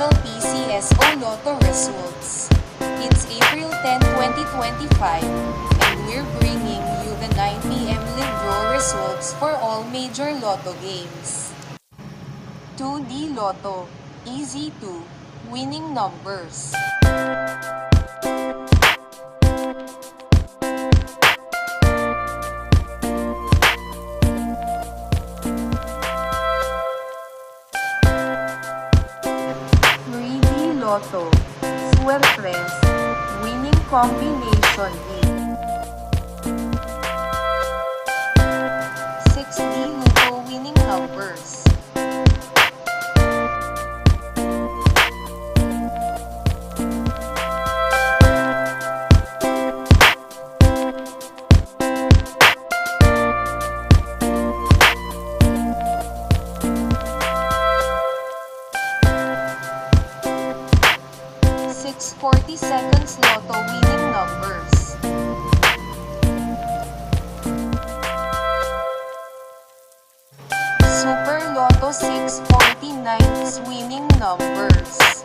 official PCSO Lotto results. It's April 10, 2025, and we're bringing you the 9 p.m. live draw results for all major Lotto games. 2D Lotto, Easy 2, winning numbers. Lotto, Suertres, winning combination 8. 6D Luto winning numbers. Six 40 seconds Lotto winning numbers. Super Lotto 649's winning numbers.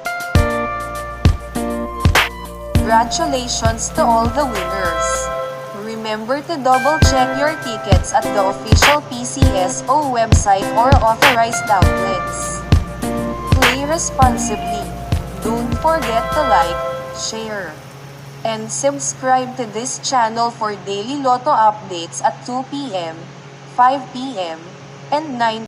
Congratulations to all the winners. Remember to double check your tickets at the official PCSO website or authorized outlets. Play responsibly. Don't forget to like, share, and subscribe to this channel for daily Lotto updates at 2 p.m., 5 p.m., and 9